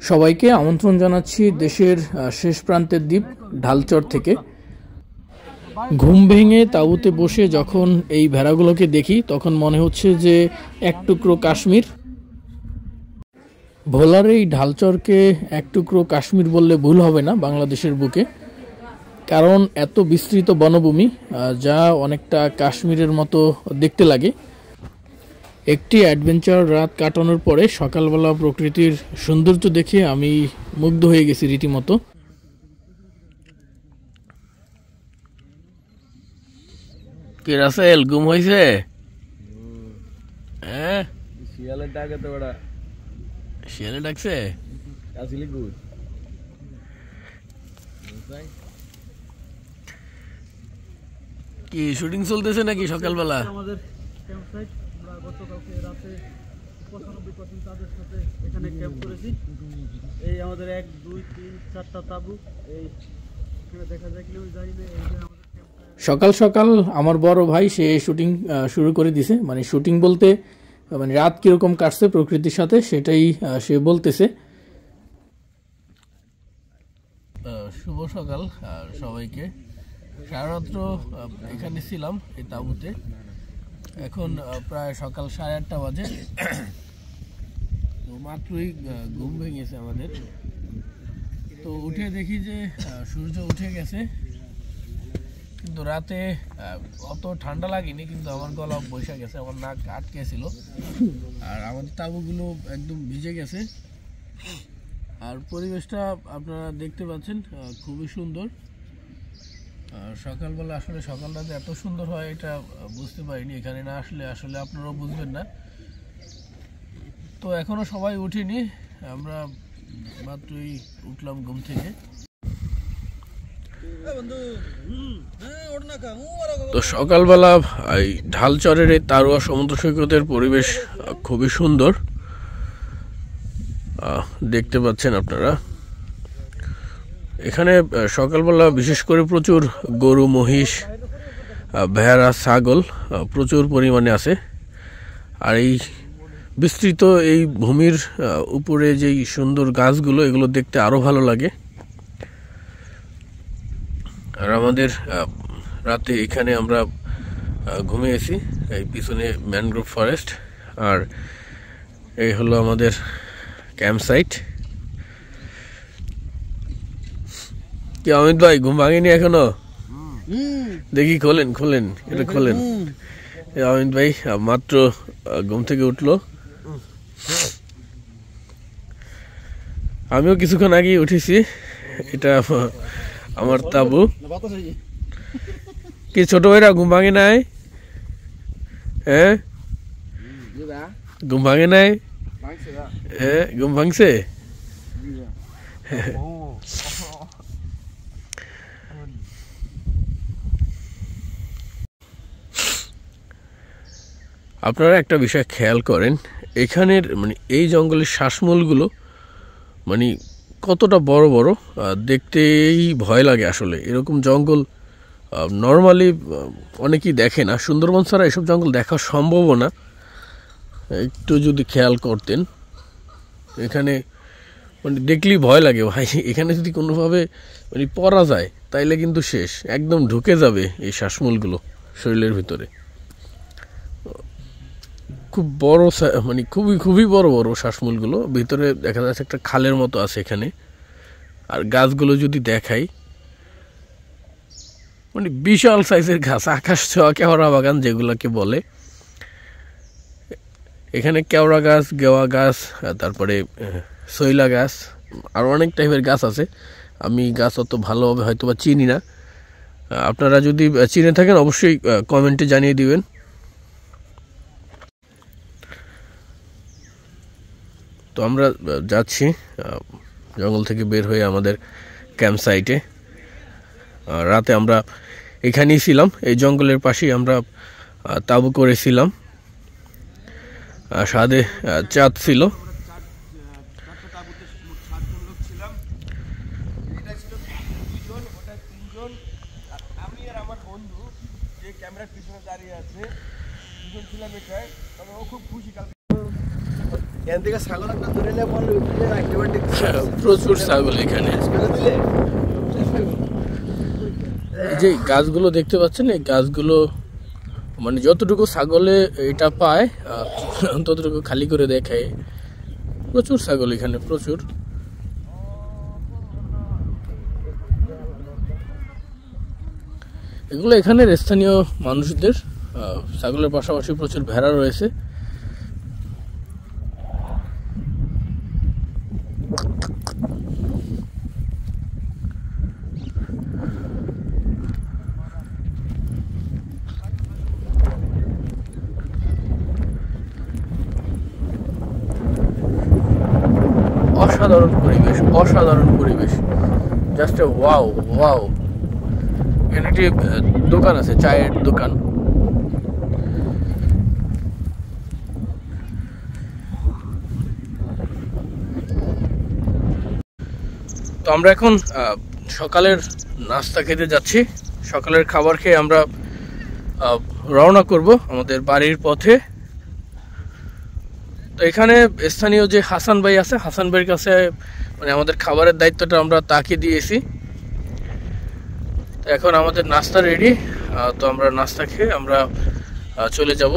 সবাইকে আমন্ত্রণ জানাচ্ছি দেশের শেষ প্রান্তের দ্বীপ ঢালচর থেকে। ঘুম ভেঙে তাঁবুতে বসে যখন এই ভেড়াগুলোকে দেখি তখন মনে হচ্ছে যে এক টুকরো কাশ্মীর। ভোলার এই ঢালচরকে এক টুকরো কাশ্মীর বললে ভুল হবে না বাংলাদেশের বুকে, কারণ এত বিস্তৃত বনভূমি যা অনেকটা কাশ্মীরের মতো দেখতে লাগে। একটি অ্যাডভেঞ্চার রাত কাটানোর পরে সকালবেলা প্রকৃতির সৌন্দর্য দেখে আমি মুগ্ধ হয়ে গেছি রীতিমতো। কে রাসেল ঘুম হয়েছে? হ্যাঁ, শিয়ালের ডাকে তো বড় শিয়ালে ডাকছে। কি শুটিং চলতেছে নাকি সকালবেলা? আমাদের ক্যাম্পসাইট, আমরা গতকালকে রাতে 95% তাদের সাথে এখানে ক্যাম্প করেছি। এই আমাদের 1 2 3 4টা তাঁবু, এই এখানে দেখা যায় কিনা জানি না। এই যে আমাদের সকাল সকাল আমার বড় ভাই সে শুটিং শুরু করে দিছে। মানে শুটিং বলতে মানে রাত কিরকম কাটছে প্রকৃতির সাথে সেটাই সে বলতেছে। শুভ সকাল সবাইকে। সারারাত্র এখানে ছিলাম এই তাঁবুতে। এখন প্রায় সকাল 8:30 বাজে। তো মাত্রই ঘুম ভেঙেছে আমাদের। তো উঠে দেখি যে সূর্য উঠে গেছে, কিন্তু রাতে অত ঠান্ডা লাগেনি, কিন্তু আমার গলা বসে গেছে, আমার নাক আটকে ছিল। আর আমাদের তাঁবুগুলো একদম ভিজে গেছে। আর পরিবেশটা আপনারা দেখতে পাচ্ছেন খুবই সুন্দর। সকালবেলা আসলে সকালটা যে এত সুন্দর হয় এটা বুঝতে পারিনি, এখানে না আসলে আসলে আপনারাও বুঝবেন না। তো এখনো সবাই উঠিনি, আমরা মাত্রই উঠলাম ঘুম থেকে। তো সকালবেলা এই ঢালচরের এই তারুয়া সমুদ্র সৈকতের পরিবেশ খুবই সুন্দর দেখতে পাচ্ছেন আপনারা। এখানে সকালবেলা বিশেষ করে প্রচুর গরু, মহিষ, ভেড়া, ছাগল প্রচুর পরিমাণে আছে। আর এই বিস্তৃত এই ভূমির উপরে যেই সুন্দর গাছগুলো, এগুলো দেখতে আরো ভালো লাগে। আর আমাদের রাতে এখানে আমরা ঘুমিয়েছি। এই পিছনে ম্যানগ্রোভ ফরেস্ট, আর এই হলো আমাদের ক্যাম্প সাইট। কি অমিত ভাই ঘুম ভাঙেনি এখনো? দেখি খোলেন খোলেন, এটা খোলেন। অমিত ভাই মাত্র ঘুম থেকে উঠলো। আমিও কিছুক্ষণ আগে উঠেছি। এটা আমার তাঁবু। কি ছোট ভাইরা ঘুম ভাঙে নাই? হ্যাঁ, ঘুম ভাঙে নাই? হ্যাঁ, ঘুম ভাঙছে। আপনারা একটা বিষয় খেয়াল করেন, এখানের মানে এই জঙ্গলের শ্বাসমূলগুলো মানে কতটা বড় বড়, দেখতেই ভয় লাগে আসলে। এরকম জঙ্গল নর্মালি অনেকেই দেখে না। সুন্দরবন ছাড়া এসব জঙ্গল দেখা সম্ভব না। একটু যদি খেয়াল করতেন, এখানে মানে দেখলেই ভয় লাগে ভাই। এখানে যদি কোনোভাবে মানে পড়া যায় তাইলে কিন্তু শেষ, একদম ঢুকে যাবে এই শ্বাসমূলগুলো শরীরের ভিতরে। খুব বড়, মানে খুবই খুবই বড় বড় শ্বাসমূলগুলো। ভিতরে দেখা যাচ্ছে একটা খালের মতো আছে এখানে। আর গাছগুলো যদি দেখাই, মানে বিশাল সাইজের গাছ, আকাশ ছোঁয়া কেওড়া বাগান যেগুলোকে বলে। এখানে কেওড়া গাছ, গেওয়া গাছ, তারপরে শৈলা গাছ, আর অনেক টাইপের গাছ আছে। আমি গাছ অত ভালোভাবে হয়তো বা চিনি না। আপনারা যদি চিনে থাকেন অবশ্যই কমেন্টে জানিয়ে দিবেন। তো আমরা যাচ্ছি জঙ্গল থেকে বের হয়ে আমাদের ক্যাম্প সাইটে। রাতে আমরা এখানেই ছিলাম, এই জঙ্গলের পাশেই আমরা তাঁবু করেছিলাম। সাদে চাঁদ ছিল। প্রচুর ছাগল এখানে। এই যে গাছগুলো দেখতে পাচ্ছেন, এই গাছগুলো মানে যতটুকু ছাগলে এটা পায় ততটুকু খালি করে দেখায়। প্রচুর ছাগল এখানে, প্রচুর। এগুলো এখানের স্থানীয় মানুষদের। ছাগলের পাশাপাশি প্রচুর ভেড়া রয়েছে। অসাধারণ পরিবেশ, অসাধারণ পরিবেশ, জাস্ট ওয়াও ওয়াও। এখানে একটি দোকান আছে, চায়ের দোকান। তো আমরা এখন সকালের নাস্তা খেতে যাচ্ছি। সকালের খাবার খেয়ে আমরা রওনা করব আমাদের বাড়ির পথে। তো এখানে স্থানীয় যে হাসান ভাই আছে, হাসান ভাইয়ের কাছে মানে আমাদের খাবারের দায়িত্বটা আমরা তাকে দিয়েছি। তো এখন আমাদের নাস্তা রেডি। তো আমরা নাস্তা খেয়ে আমরা চলে যাব